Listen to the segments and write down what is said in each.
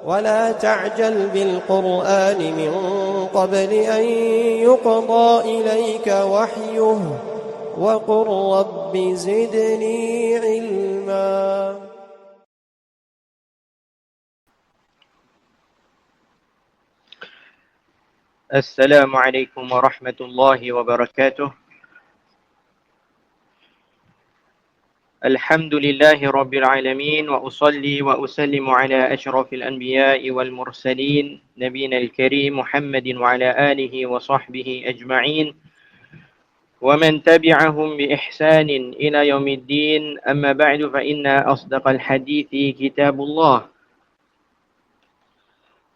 ولا تعجل بالقرآن من قبل أن يقضى إليك وحيه وقل رب زدني علما. السلام عليكم ورحمة الله وبركاته. الحمد لله رب العالمين، وأصلي وأسلم على أشرف الأنبياء والمرسلين نبينا الكريم محمد وعلى آله وصحبه أجمعين ومن تبعهم بإحسان إلى يوم الدين. أما بعد، فإن أصدق الحديث كتاب الله،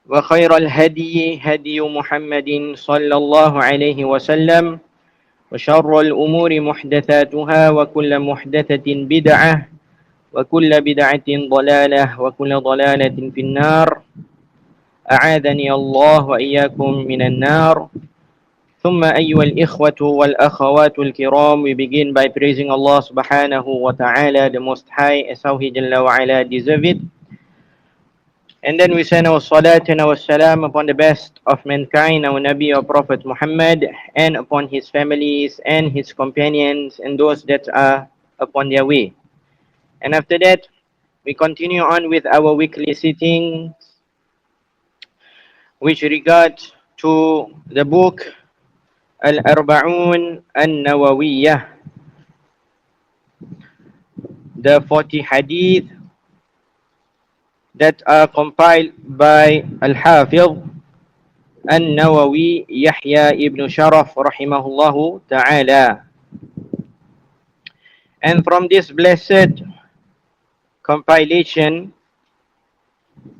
وخير الهدي هدي محمد صلى الله عليه وسلم، وشر الأمور محدثاتها، وكل محدثة بدعة، وكل بدعة ضلالة، وكل ضلالة في النار. أعاذني الله وإياكم من النار. ثم أيها الإخوة والأخوات الكرام, we begin by praising Allah subhanahu wa ta'ala, the Most High, as how He Jalla wa Ala deserve it. And then we send our salat and our salam upon the best of mankind, our Nabi, our Prophet Muhammad, and upon his families and his companions and those that are upon their way. And after that, we continue on with our weekly sittings, which regard to the book Al-Arba'un An-Nawawīyyah, the 40 hadith that are compiled by Al-Hafidh An-Nawawī Yahya ibn Sharaf rahimahullahu ta'ala. And from this blessed compilation,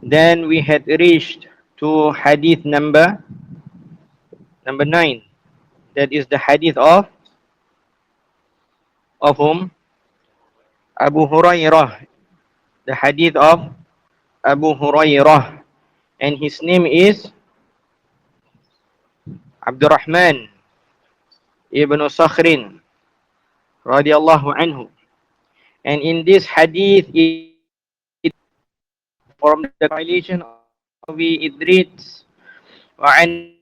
then we had reached to hadith number 9. That is the hadith of whom? Abu Hurairah. The hadith of Abu Hurairah, and his name is Abdurrahman ibn Sakhrin radiyallahu anhu. And in this hadith, from the compilation of it reads, وعن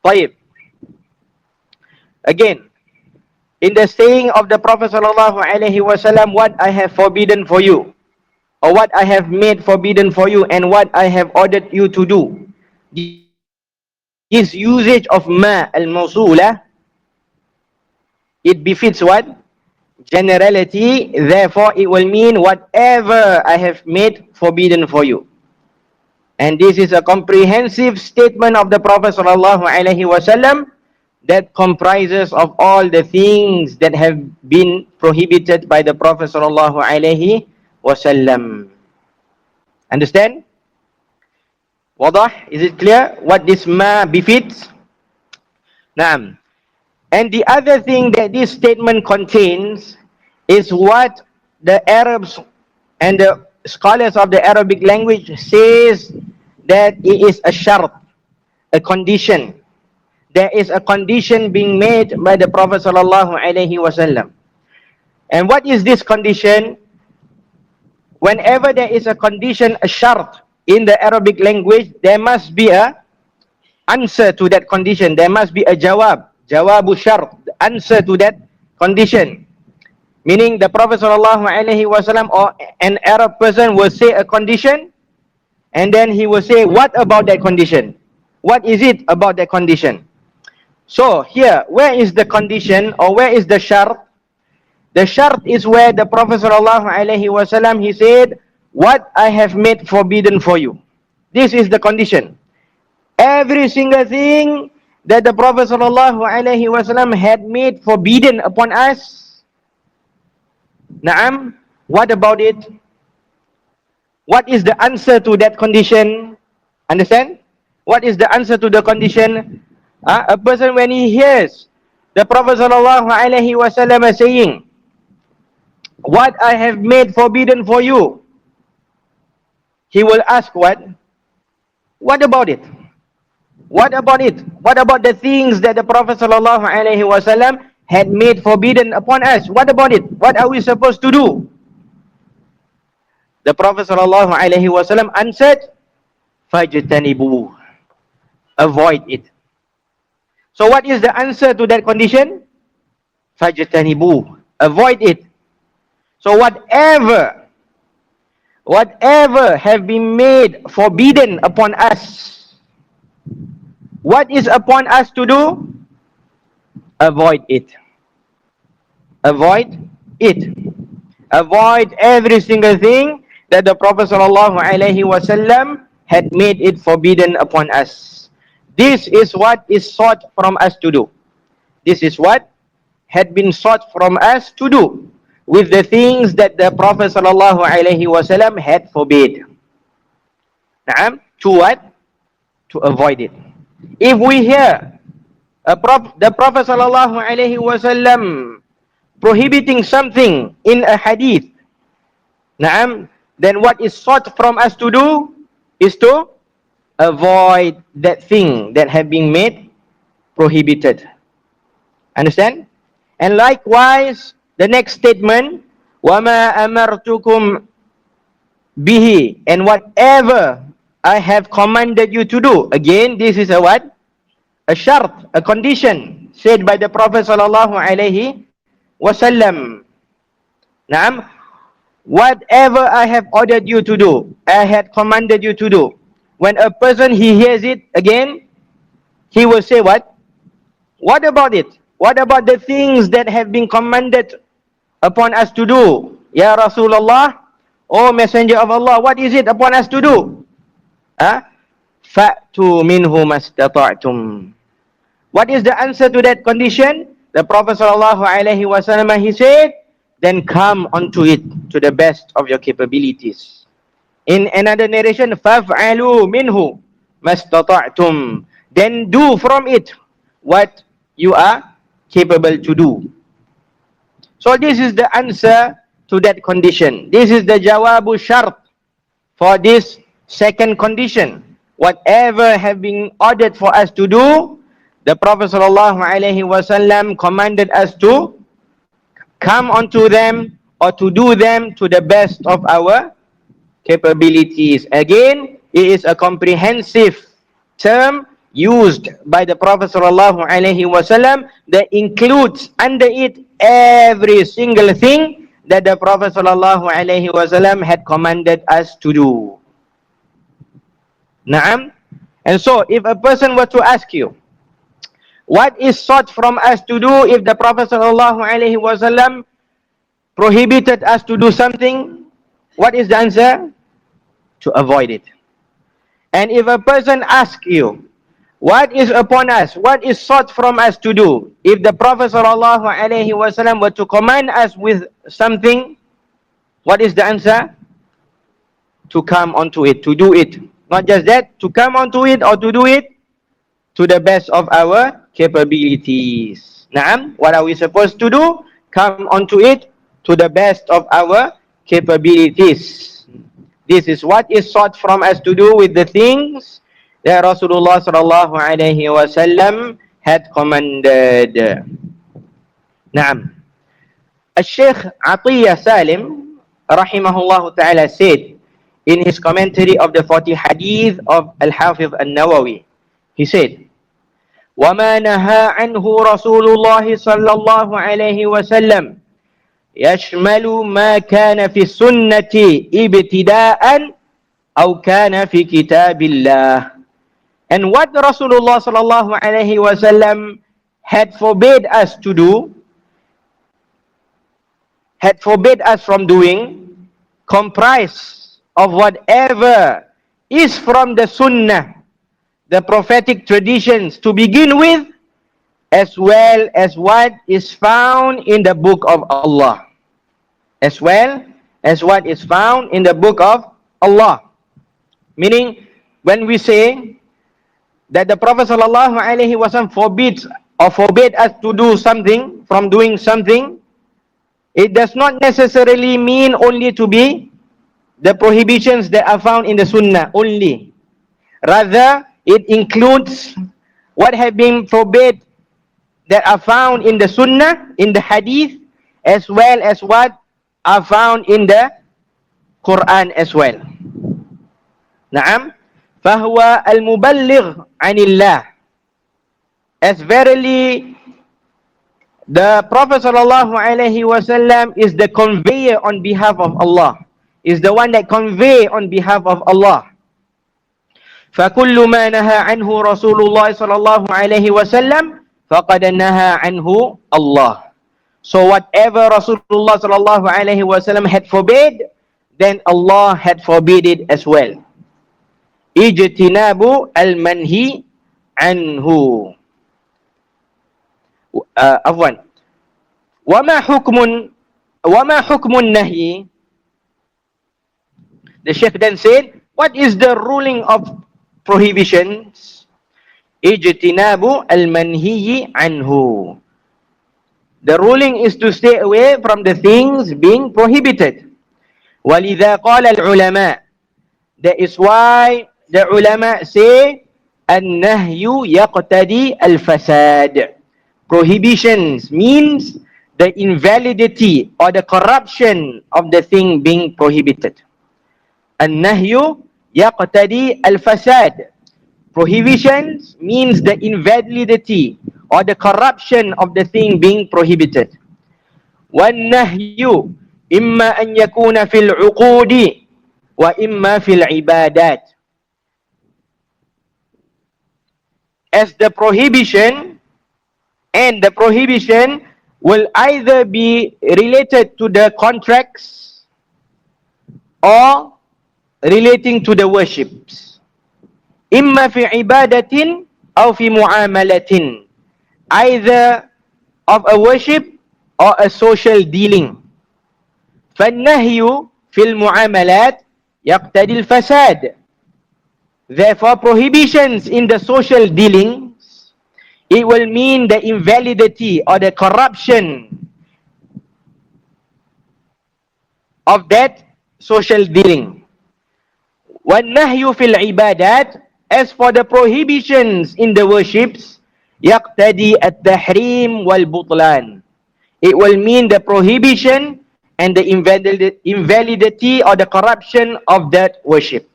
طيب. Again, in the saying of the Prophet sallallahu alaihi wasallam, what I have forbidden for you, or what I have made forbidden for you, and what I have ordered you to do, this usage of ma al-mawsula, it befits what? Generality. Therefore, it will mean whatever I have made forbidden for you. And this is a comprehensive statement of the Prophet sallallahu alaihi wasallam that comprises of all the things that have been prohibited by the Prophet sallallahu alaihi wasallam. Understand? Wadah? Is it clear what this ma befits? Naam. And the other thing that this statement contains is what the Arabs and the scholars of the Arabic language says, that it is a shart, a condition. There is a condition being made by the Prophet sallallahu alaihi wasallam. And what is this condition? Whenever there is a condition, a shart in the Arabic language, there must be a answer to that condition. There must be a jawabu shart, the answer to that condition. Meaning the Prophet sallallahu alaihi wasallam or an Arab person will say a condition, and then he will say, what about that condition? What is it about that condition? So here, where is the condition, or where is the shart? The shart is where the Prophet sallallahu alaihi wasallam, he said, what I have made forbidden for you. This is the condition. Every single thing that the Prophet sallallahu alaihi wasallam had made forbidden upon us, Naam, what about it? What is the answer to that condition? Understand? What is the answer to the condition? A person, when he hears the Prophet sallallahu alaihi wasallam saying, what I have made forbidden for you, he will ask what? What about it? What about it? What about the things that the Prophet ﷺ had made forbidden upon us? What about it? What are we supposed to do? The Prophet ﷺ answered, فَاجْتَنِبُوهُ, avoid it. So what is the answer to that condition? فَاجْتَنِبُوهُ, avoid it. So whatever have been made forbidden upon us, what is upon us to do? Avoid it. Avoid it. Avoid every single thing that the Prophet ﷺ had made it forbidden upon us. This is what is sought from us to do. This is what had been sought from us to do with the things that the Prophet ﷺ had forbid. To what? To avoid it. If we hear the Prophet ﷺ prohibiting something in a hadith, then what is sought from us to do is to avoid that thing that have been made prohibited. Understand? And likewise, the next statement, وَمَا أَمَرْتُكُمْ بِهِ, and whatever I have commanded you to do. Again, this is a what? A shart, a condition said by the Prophet ﷺ. Whatever I have ordered you to do, I had commanded you to do. When a person, he hears it again, he will say what? What about it? What about the things that have been commanded upon us to do? Ya Rasulullah, O Messenger of Allah, what is it upon us to do? Fa'tu minhu mastata'tum. What is the answer to that condition? The Prophet ﷺ, he said, then come onto it to the best of your capabilities. In another narration, faf'alu minhu mastata'tum. Then do from it what you are capable to do. So this is the answer to that condition. This is the jawabu shart for this second condition. Whatever have been ordered for us to do, the Prophet ﷺ commanded us to come onto them or to do them to the best of our capabilities. Again, it is a comprehensive term used by the Prophet ﷺ that includes under it every single thing that the Prophet ﷺ had commanded us to do. Naam. And so, if a person were to ask you, what is sought from us to do if the Prophet ﷺ prohibited us to do something? What is the answer? To avoid it. And if a person asks you, what is upon us? What is sought from us to do? If the Prophet ﷺ were to command us with something, what is the answer? To come onto it, to do it. Not just that, to come onto it or to do it to the best of our capabilities. Naam, what are we supposed to do? Come onto it to the best of our capabilities. This is what is sought from us to do with the things that Rasulullah ﷺ had commanded. Naam. Al-Shaykh Atiyah Salim rahimahullah ta'ala said in his commentary of the 40 hadith of Al-Hafiz An-Nawawī, he said, وَمَا نَهَا عَنْهُ رَسُولُ اللَّهِ صَلَّى اللَّهُ عَلَيْهِ وَسَلَّمَ يَشْمَلُ مَا كَانَ فِي السُّنَّةِ ابْتِدَاءً أَوْ كَانَ فِي كِتَابِ اللَّهِ. And what Rasulullah sallallahu alaihi wasallam had forbade us to do, had forbade us from doing, comprised of whatever is from the sunnah, the prophetic traditions to begin with, as well as what is found in the book of Allah. As well as what is found in the book of Allah. Meaning, when we say that the Prophet ﷺ forbids or forbade us to do something, from doing something, it does not necessarily mean only to be the prohibitions that are found in the sunnah only. Rather, It includes what have been forbid that are found in the Sunnah, in the Hadith, as well as what are found in the Quran as well. Naam. فَهُوَ الْمُبَلِّغْ عَنِ اللَّهِ. As verily the Prophet ﷺ is the conveyor on behalf of Allah, is the one that convey on behalf of Allah. فَكُلُّ مَا نَهَى عَنْهُ رَسُولُ اللَّهِ صَلَى اللَّهُ عَلَيْهِ وَسَلَّمْ فَقَدْ نَهَى عَنْهُ اللَّهُ. So whatever Rasulullah sallallahu alaihi wasallam had forbid, then Allah had forbid it as well. ijtinabu al-manhi anhu. Afwan. Wama hukmun nahi. The Sheikh then said, what is the ruling of prohibitions? Ijtinabu al-manhi anhu. The ruling is to stay away from the things being prohibited. وَلِذَا قَالَ الْعُلَمَاء. That is why the ulama say, النَّهْيُ يَقْتَدِي الْفَسَادِ. Prohibitions means the invalidity or the corruption of the thing being prohibited. النَّهْيُ يَقْتَدِي الْفَسَادِ. Prohibitions means the invalidity or the corruption of the thing being prohibited. وَالنَّهْيُ إِمَّا أَنْ يَكُونَ فِي الْعُقُودِ وَإِمَّا فِي الْعِبَادَاتِ. As the prohibition, and the prohibition will either be related to the contracts or relating to the worships. إِمَّا فِي عِبَادَةٍ أو في معاملة. Either of a worship or a social dealing. فالنهي في المعاملات يقتضي الفساد. Therefore, prohibitions in the social dealings, it will mean the invalidity or the corruption of that social dealing. والنهي في العبادات. As for the prohibitions in the worships, يقتضي التحريم والبطلان. It will mean the prohibition and the invalidity or the corruption of that worship.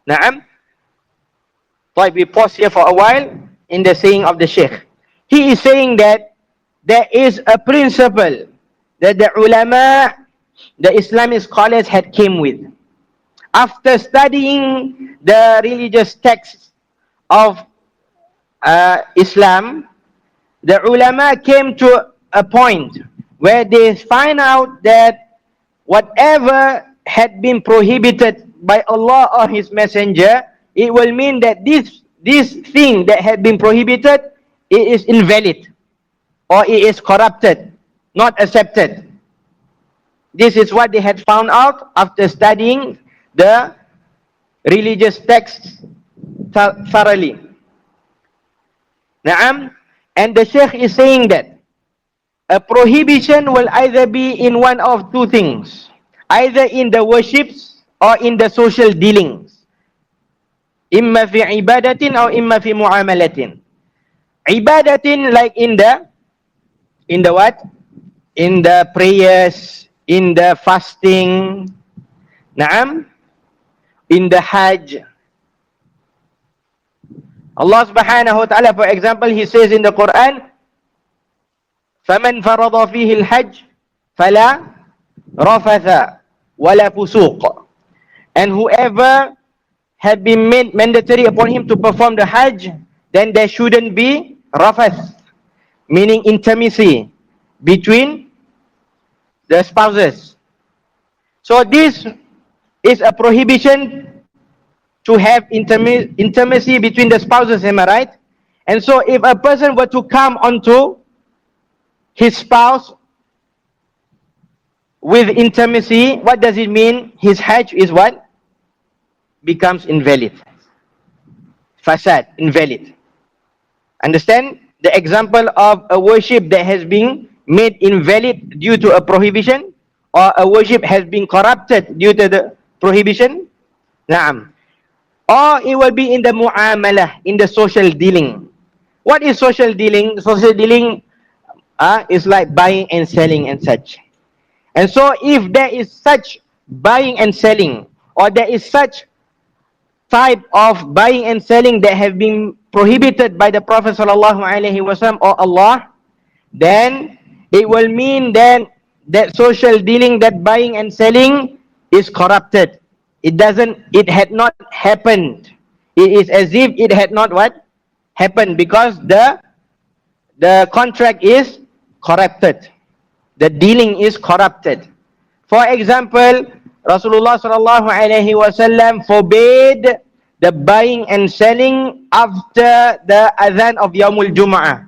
Naam. طيب, we pause here for a while in the saying of the Sheikh. He is saying that there is a principle that the ulama, the Islamic scholars had came with. After studying the religious texts of Islam, the ulama came to a point where they find out that whatever had been prohibited by Allah or His Messenger, it will mean that this thing that had been prohibited, it is invalid or it is corrupted, not accepted. This is what they had found out after studying the religious texts thoroughly. Naam. And the Sheikh is saying that a prohibition will either be in one of two things, either in the worships or in the social dealings. Imma fi ibadatin or imma fi muamalatin. Ibadatin, like in the what? In the prayers, in the fasting, naam, in the Hajj. Allah subhanahu wa ta'ala, for example, He says in the Quran, فَمَنْ فَرَضَ فِيهِ الْحَجِّ فَلَا رَفَثَ وَلَا فُسُوقَ. And whoever had been made mandatory upon him to perform the Hajj, then there shouldn't be rafath, meaning intimacy between the spouses. So this is a prohibition to have intimacy between the spouses, am I right? And so if a person were to come onto his spouse with intimacy, what does it mean? His Hajj is what? Becomes invalid. Fasad, invalid. Understand? The example of a worship that has been made invalid due to a prohibition, or a worship has been corrupted due to the prohibition. Naam. or it will be in the mu'amalah, in the social dealing. What is social dealing? Social dealing is like buying and selling and such. And so if there is such buying and selling, or there is such type of buying and selling that have been prohibited by the Prophet ﷺ or Allah, then it will mean then that social dealing, that buying and selling is corrupted. It had not happened. It is as if it had not what? Happened, because the contract is corrupted. The dealing is corrupted. For example, Rasulullah ﷺ forbade the buying and selling after the adhan of Yawmul Jum'ah,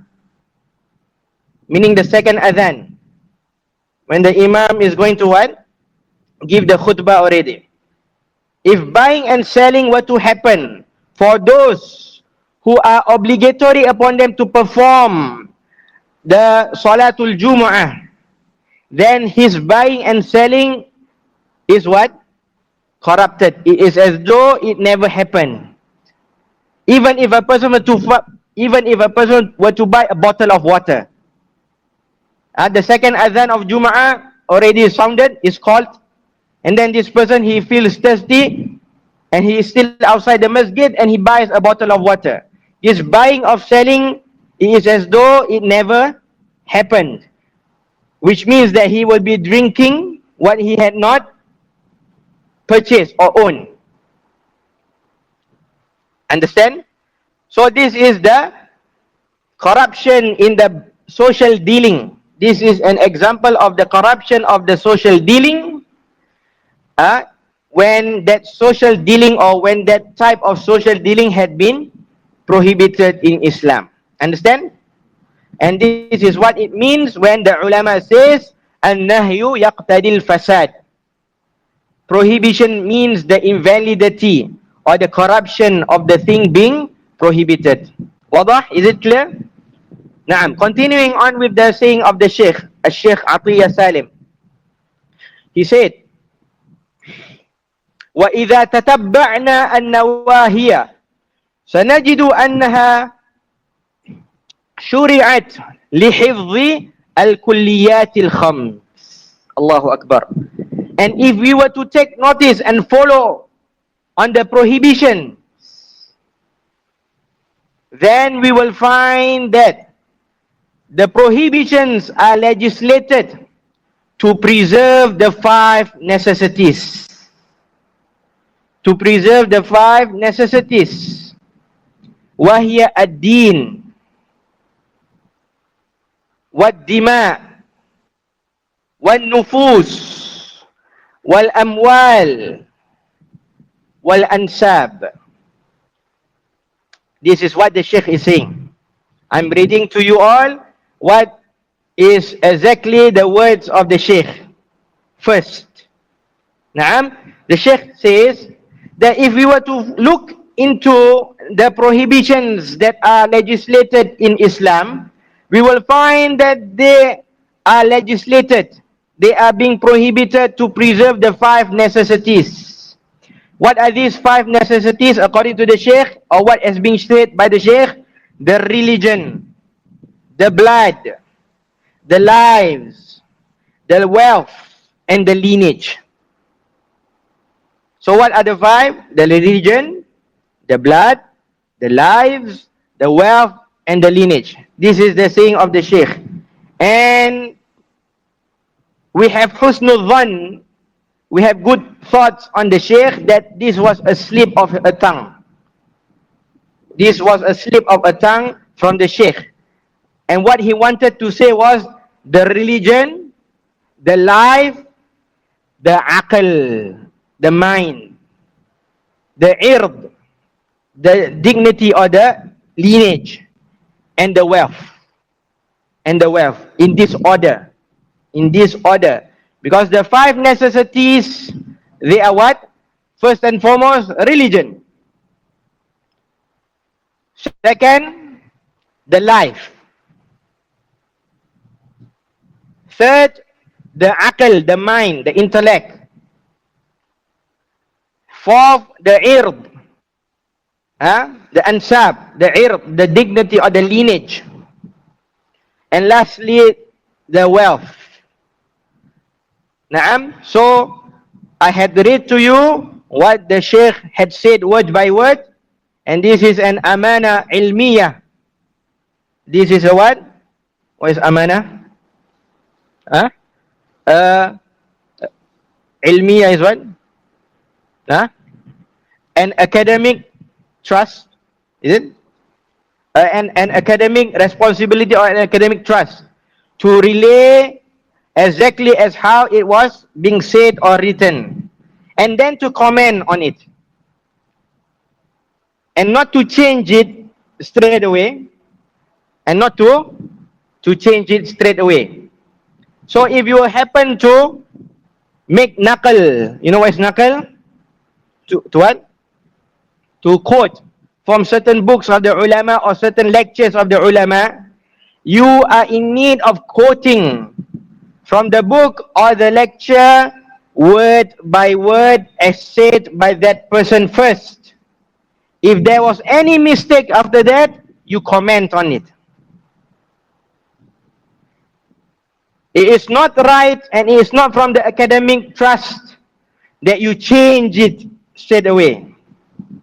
meaning the second adhan, when the imam is going to what? Give the khutbah already. If buying and selling were to happen for those who are obligatory upon them to perform the Salatul Jumu'ah, then his buying and selling is what? Corrupted. It is as though it never happened. Even if a person were to buy a bottle of water, the second adhan of Jumu'ah already sounded, is called, and then this person, he feels thirsty and he is still outside the masjid and he buys a bottle of water. This buying of selling is as though it never happened, which means that he will be drinking what he had not purchased or owned. Understand? So this is the corruption in the social dealing. This is an example of the corruption of the social dealing, when that social dealing, or when that type of social dealing had been prohibited in Islam. Understand? And this is what it means when the ulama says, An-Nahyu yaqtadil fasad. Prohibition means the invalidity or the corruption of the thing being prohibited. Wadah? Is it clear? Naam. Continuing on with the saying of the Sheikh, Al-Sheikh Atiyah Salim. He said, وَإِذَا تَتَبَّعْنَا النَّوَاهِيَ سَنَجِدُ أَنَّهَا شُرِعَتْ لِحِفْظِ الْكُلِّيَّاتِ الْخَمْسِ. Allahu Akbar. And if we were to take notice and follow on the prohibition, then we will find that the prohibitions are legislated to preserve the five necessities. To preserve the five necessities. وَهِيَ الدِّينِ وَالدِّمَاء وَالنُّفُوسِ وَالْأَمْوَالِ وَالْأَنْسَابِ. This is what the Sheikh is saying. I'm reading to you all what is exactly the words of the Sheikh. First, Naam, the Sheikh says that if we were to look into the prohibitions that are legislated in Islam, we will find that they are legislated, they are being prohibited to preserve the five necessities. What are these five necessities according to the Sheikh, or what has been said by the Sheikh? The religion, the blood, the lives, the wealth, and the lineage. So what are the five? The religion, the blood, the lives, the wealth, and the lineage. This is the saying of the Sheikh. And we have husnul dhann, we have good thoughts on the Sheikh that this was a slip of a tongue. This was a slip of a tongue from the Sheikh. And what he wanted to say was the religion, the life, the aql, the mind, the ird, the dignity or the lineage, and the wealth. And the wealth. In this order. In this order. Because the five necessities, they are what? First and foremost, religion. Second, the life. Third, the aql, the mind, the intellect. Fourth, the ird, the ansab, the ird, the dignity or the lineage. And lastly, the wealth. Naam. So, I had read to you what the Shaykh had said word by word. And this is an amana ilmiyah. This is a what? What is amana? Ilmiyah is what? An academic trust. Is it? An academic responsibility or an academic trust to relay exactly as how it was being said or written, and then to comment on it, and not to change it straight away, and not to change it straight away. So if you happen to make naqal, you know what is naqal? To what? To quote from certain books of the ulama or certain lectures of the ulama, you are in need of quoting from the book or the lecture word by word as said by that person first. If there was any mistake after that, you comment on it. It is not right and it is not from the academic trust that you change it straight away.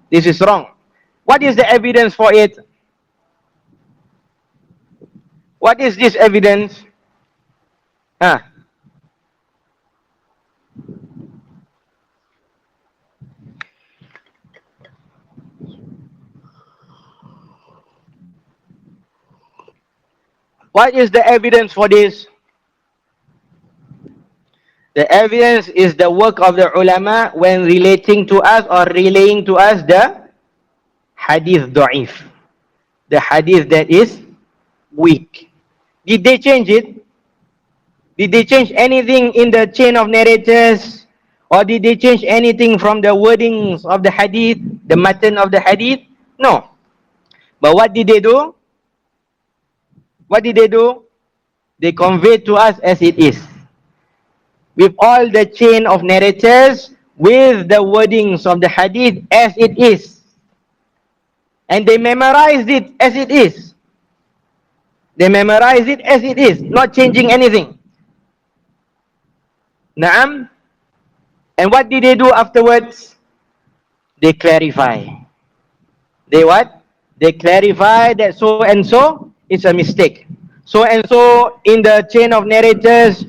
This is wrong. What is the evidence for it? What is this evidence? What is the evidence for this? The evidence is the work of the ulama when relating to us or relaying to us the hadith da'if, the hadith that is weak. Did they change it? Did they change anything in the chain of narrators? Or did they change anything from the wordings of the hadith, the matan of the hadith? No. But what did they do? What did they do? They conveyed to us as it is, with all the chain of narrators, with the wordings of the hadith as it is. And they memorized it as it is. They memorized it as it is, not changing anything. Naam. And what did they do afterwards? They clarify. They what? They clarify that so and so is a mistake. So and so in the chain of narrators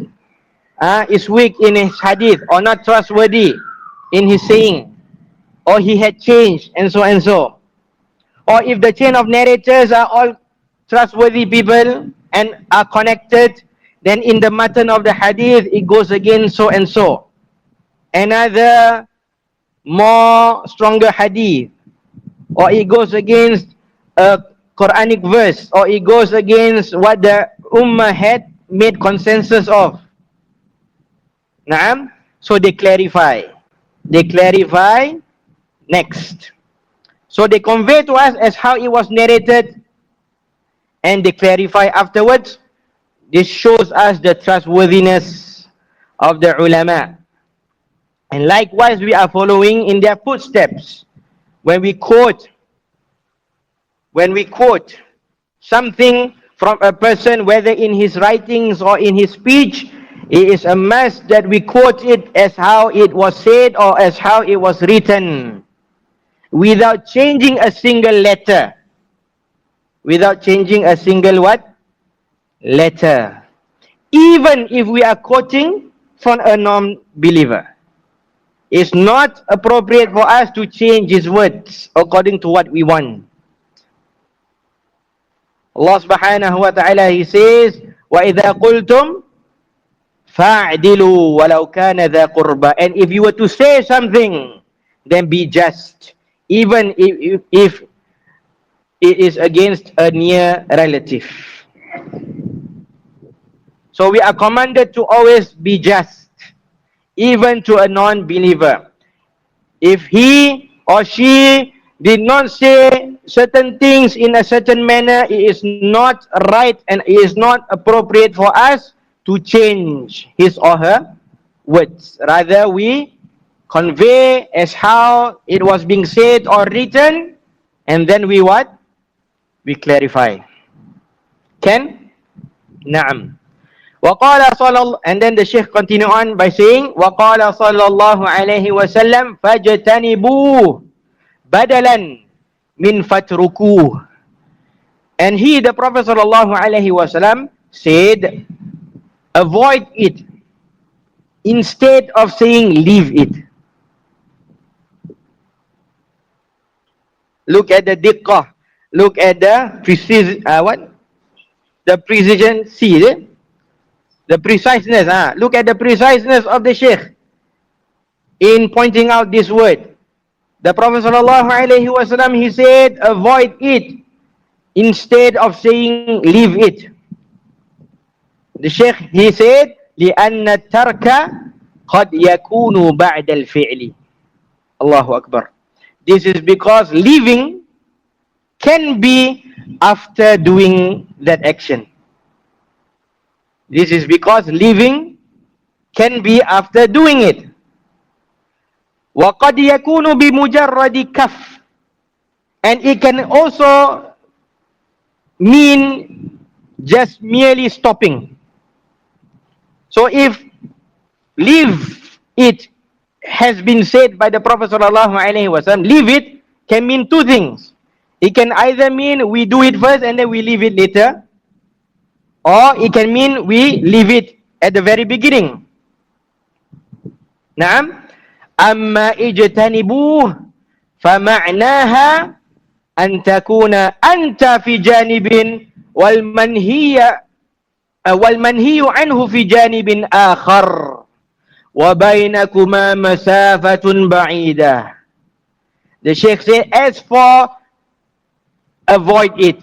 is weak in his hadith or not trustworthy in his saying, or he had changed and so and so. Or if the chain of narrators are all trustworthy people and are connected, then in the matan of the hadith it goes against so and so. Another more stronger hadith, or it goes against a Quranic verse, or it goes against what the ummah had made consensus of. Naam. So they clarify. They clarify next. So they convey to us as how it was narrated, and they clarify afterwards. This shows us the trustworthiness of the ulama. And likewise, we are following in their footsteps. When we quote something from a person, whether in his writings or in his speech, it is a must that we quote it as how it was said or as how it was written, without changing a single letter. Without changing a single what? Letter. Even if we are quoting from a non-believer, it's not appropriate for us to change his words according to what we want. Allah subhanahu wa ta'ala, He says, وَإِذَا قُلْتُمْ فَاعْدِلُوا وَلَوْ كَانَ ذَا قُرْبَى. And if you were to say something, then be just, even if it is against a near relative. So we are commanded to always be just, even to a non-believer. If he or she did not say certain things in a certain manner, it is not right and it is not appropriate for us to change his or her words. Rather, we convey as how it was being said or written, and then we what? We clarify. Can? Na'am. And then the Shaykh continue on by saying, وَقَالَ صَلَّى اللَّهُ عَلَيْهِ وَسَلَّمْ فَاجْتَنِبُوهُ بَدَلًا مِنْ فَاتْرُكُوهُ. And he, the Prophet sallallahu alaihi wasallam, said, avoid it instead of saying leave it. Look at the diqqah. Look at the precision. The precision. See it? The preciseness. Look at the preciseness of the Shaykh in pointing out this word. The Prophet sallallahu alaihi wasallam, he said, avoid it instead of saying leave it. The Shaykh, he said, لأن الترك قد يكون بعد الفعل. Allahu Akbar. This is because leaving can be after doing that action. This is because leaving can be after doing it. وَقَدْ يَكُونُ بِمُجَرَّدِ كَفٍ. And it can also mean just merely stopping. So if leave it has been said by the Prophet sallallahu alaihi wasallam, leave it can mean two things. It can either mean we do it first and then we leave it later, or it can mean we leave it at the very beginning. Naam. Amma ijtanibuh fama'naha an takuna anta fi janibin wal manhiya والمنهي عنه في جانب آخر وبينكما مسافة بعيدة. The Shaykh said, as for avoid it,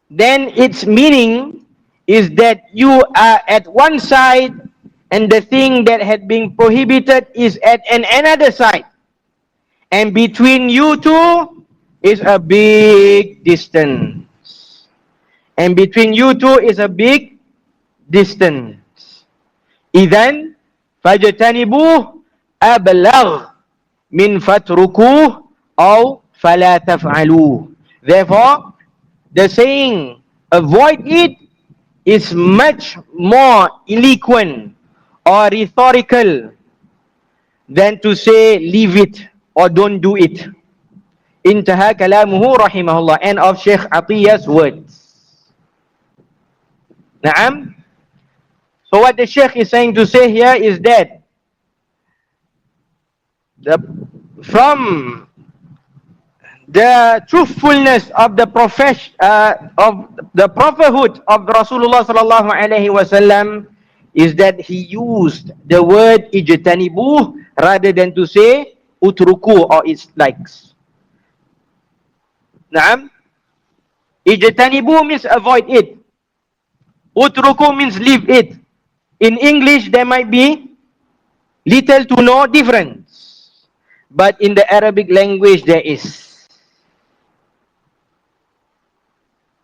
then its meaning is that you are at one side and the thing that had been prohibited is at another side, and between you two is a big distance. And between you two is a big distance. Idhan fajtanibuh ablagh min fatrukuh aw fala taf'aluh. Therefore, the saying avoid it is much more eloquent or rhetorical than to say leave it or don't do it. Intaha kalamuhu rahimahullah. End of Shaykh Atiyah's words. Naam. So what the Shaykh is saying to say here is that from the truthfulness of the prophethood of Rasulullah sallallahu alaihi wasallam is that he used the word ijtanibuh rather than to say utruku or its likes. Naam. Ijtanibuh means avoid it. Utruku means leave it. In English, there might be little to no difference. But in the Arabic language, there is.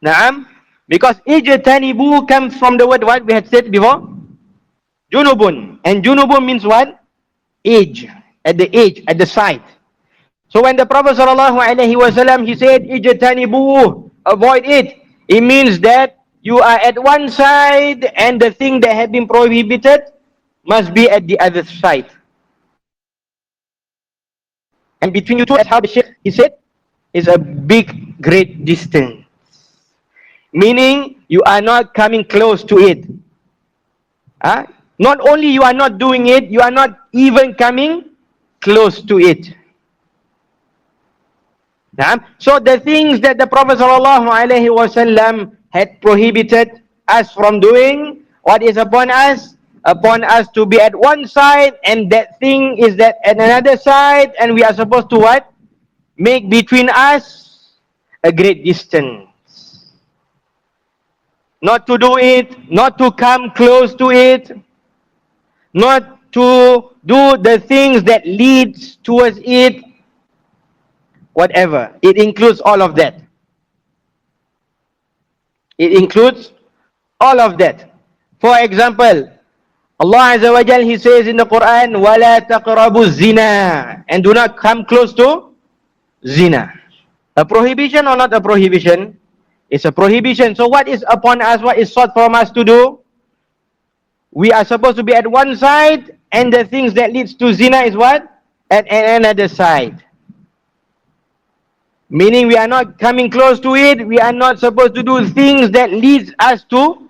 Naam. Because ijtanibu comes from the word what we had said before? Junubun. And junubun means what? Edge. At the edge, at the side. So when the Prophet ﷺ, he said, ijtanibu, avoid it. It means that you are at one side and the thing that had been prohibited must be at the other side. And between you two, as how the Shaykh, he said, is a big, great distance. Meaning, you are not coming close to it. Not only you are not doing it, you are not even coming close to it. So the things that the Prophet ﷺ had prohibited us from doing, what is upon us? Upon us to be at one side, and that thing is that at another side, and we are supposed to what? Make between us a great distance. Not to do it, not to come close to it, not to do the things that leads towards it, whatever. It includes all of that. It includes all of that. For example, Allah Azza wa Jal, He says in the Quran, وَلَا تَقْرَبُوا الزِّنَا, and do not come close to zina. A prohibition or not a prohibition? It's a prohibition. So what is upon us, what is sought from us to do? We are supposed to be at one side, and the things that leads to zina is what? At another side. Meaning we are not coming close to it, we are not supposed to do things that leads us to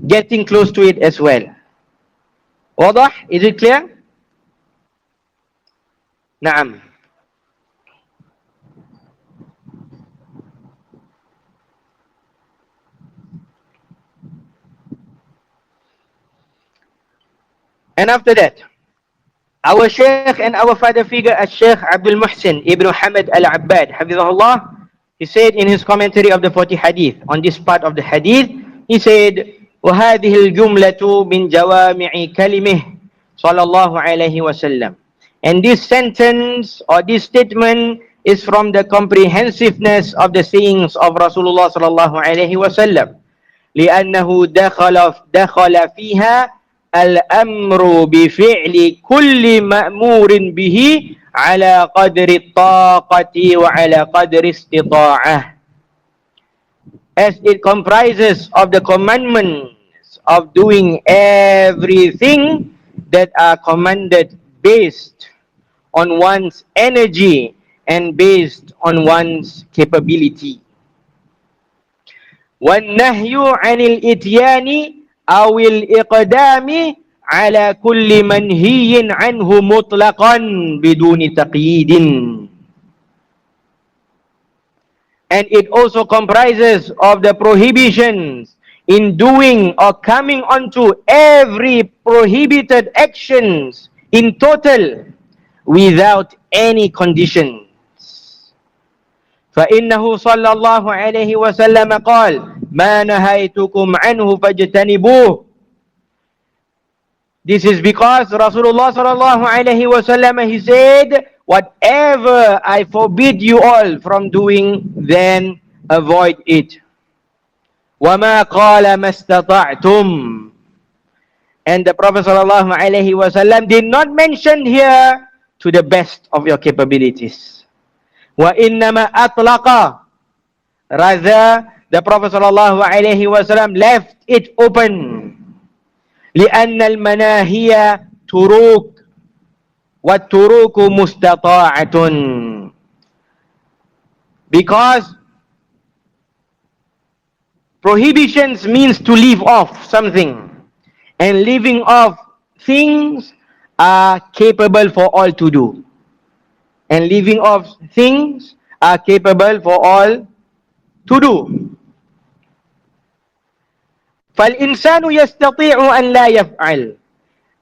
getting close to it as well. واضح? Is it clear? نعم. And after that, our Shaykh and our father figure, Shaykh Abdul Muhsin Ibn Hamad Al-Abbad, حفظه, he said in his commentary of the 40 hadith, on this part of the hadith, he said, وَهَذِهِ الْجُمْلَةُ مِنْ جَوَامِعِ كَلِمِهِ صلى الله عليه وسلم. And this sentence or this statement is from the comprehensiveness of the sayings of Rasulullah صلى الله عليه وسلم. لأنه دخل فيها الأمر بفعل كل مأمور به على قدر الطاقة وعلى قدر استطاعة. As it comprises of the commandments of doing everything that are commanded based on one's energy and based on one's capability. وَالنَّهْيُ عَنِ الْإِتْيَانِ أَوِ الْإِقْدَامِ عَلَى كُلِّ مَنْهِيٍّ عَنْهُ مُطْلَقًا بِدُونِ تَقْيِيدٍ. And it also comprises of the prohibitions in doing or coming onto every prohibited actions in total without any conditions. فإنه صلى الله عليه وسلم قال ما نهيتكم عنه فاجتنبوه. This is because Rasulullah sallallahu alaihi wasallam, he said, whatever I forbid you all from doing, then avoid it. وَمَا قَالَ مَا اسْتَطَعْتُمْ. And the Prophet sallallahu alaihi wasallam did not mention here to the best of your capabilities. وَإِنَّمَا أَطْلَقَ. Rather, the Prophet sallallahu alaihi wasallam left it open. لأن المناهي تروك والتروك مستطاعة. Because prohibitions means to leave off something, and leaving off things are capable for all to do, and leaving off things are capable for all to do. فَالْإِنسَانُ يَسْتَطِيعُ أَنْ لَا يَفْعَلْ.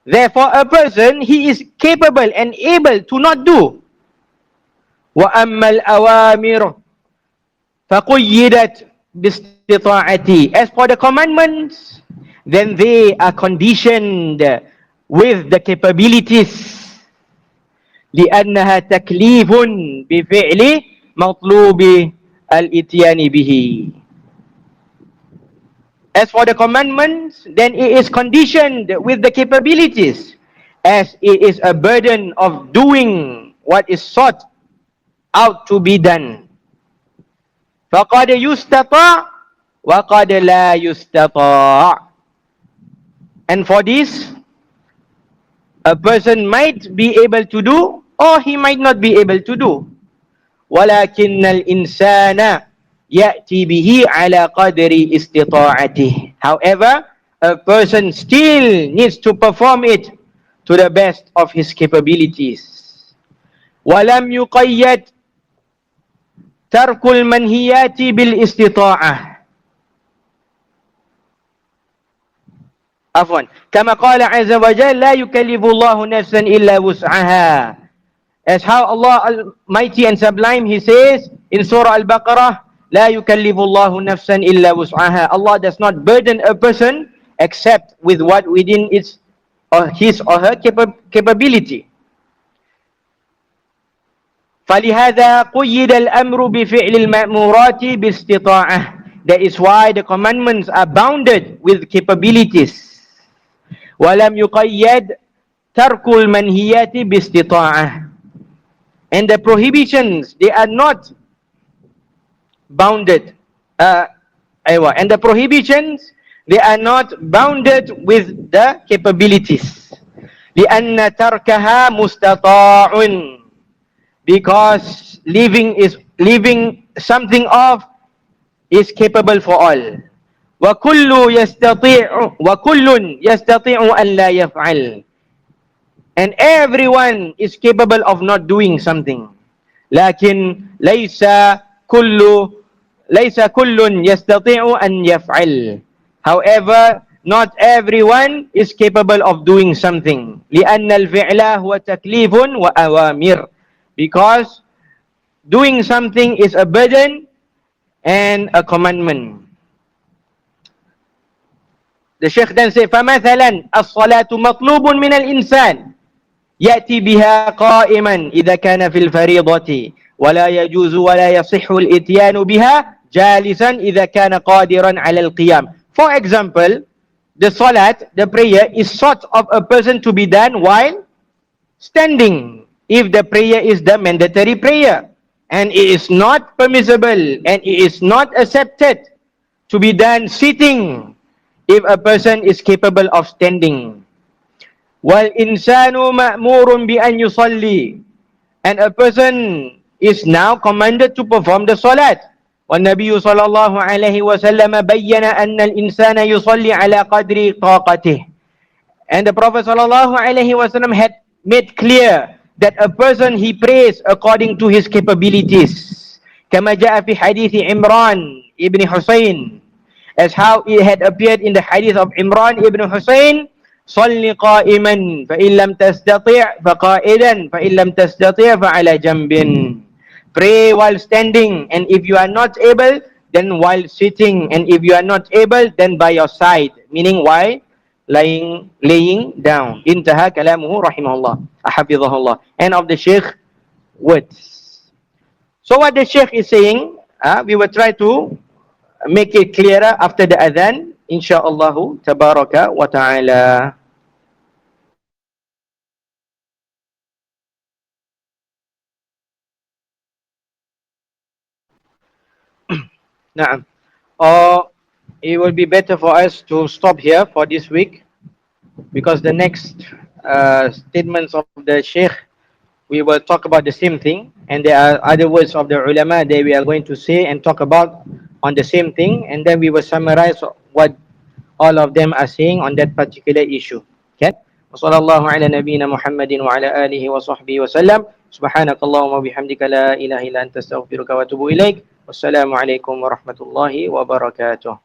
Therefore, a person, he is capable and able to not do. وَأَمَّا الْأَوَامِرُ فَقُيِّدَتْ بِاسْتِطَاعَتِهِ. As for the commandments, then they are conditioned with the capabilities. لِأَنَّهَا تَكْلِيفٌ بِفِعْلِ مَطْلُوبِ الْإِتْيَانِ بِهِ. As for the commandments, then it is conditioned with the capabilities, as it is a burden of doing what is sought out to be done. فَقَدْ يُسْتَطَاعُ وَقَدْ لَا يُسْتَطَاعُ. And for this, a person might be able to do, or he might not be able to do. وَلَكِنَّ الْإِنسَانَ يَأْتِي بِهِ عَلَى قَدْرِ إِسْتِطَاعَتِهِ. However, a person still needs to perform it to the best of his capabilities. وَلَمْ يُقَيَّدْ تَرْكُ الْمَنْهِيَاتِ بِالْإِسْتِطَاعَةِ. عفوا كما قال عز وجل لا يكلف الله نفسا إلا وسعها. As how Allah Almighty and Sublime, He says in Surah Al-Baqarah, لا يكلف الله نفسا إلا وسعها. Allah does not burden a person except with what within its or his or her capability. فلهذا قيد الأمر بفعل المأمورات باستطاعة. That is why the commandments are bounded with capabilities. ولم يقيد ترك المنهيات باستطاعة. And the prohibitions, they are not bounded. And the prohibitions, they are not bounded with the capabilities. لأن تركها مستطاع, because leaving something off is capable for all. وكل يستطيع أن لا يفعل, and everyone is capable of not doing something. لكن ليس كل يستطيع أن يفعل. However, not everyone is capable of doing something. لأن الفعل هو تكليف وأوامر, because doing something is a burden and a commandment. The Shaykh then said, فَمَثَلًا الصَّلَاةُ مَطْلُوبٌ مِنَ الْإِنسَانِ يأتي بها قائما إذا كان في الفريضة ولا يجوز ولا يصح الإتيان بها جالسا إذا كان قادرا على القيام. For example, the salat, the prayer, is sought of a person to be done while standing, if the prayer is the mandatory prayer, and it is not permissible and it is not accepted to be done sitting if a person is capable of standing. وَالْإِنسَانُ مَأْمُورٌ بِأَنْ يُصَلِّي, and a person is now commanded to perform the salat. وَالنَّبِيُّ صَلَى اللَّهُ عَلَيْهِ وَسَلَّمَ بَيَّنَ أَنَّ الْإِنسَانَ يُصَلِّي عَلَى قَدْرِ طَاقَتِهِ, and the Prophet sallallahu alaihi wasallam had made clear that a person, he prays according to his capabilities. كما جاء في حديث عمران ibn Husayn, as how it had appeared in the hadith of Imran ibn Husayn, صَلِّ قَائِمًا فَإِن لَمْ تَسْتَطِعْ فَقَائِدًا فَإِن لَمْ تَسْتَطِعْ فَعَلَى جَنْبٍ. Pray while standing, and if you are not able, then while sitting, and if you are not able, then by your side, meaning while laying down. Intaha kalamuhu rahimahullah, حفظه. End of the Shaykh words. So what the Shaykh is saying, we will try to make it clearer after the adhan, insha'Allah tabaraka wa ta'ala. Na'am. Or it will be better for us to stop here for this week, because the next statements of the Shaykh, we will talk about the same thing, and there are other words of the ulama that we are going to say and talk about on the same thing, and then we will summarize what all of them are saying on that particular issue. Okay? وصلى الله على نبينا محمد وعلى آله وصحبه وسلم. سبحانك اللهم وبحمدك لا إله إلا أنت أستغفرك وأتوب إليك. والسلام عليكم ورحمة الله وبركاته.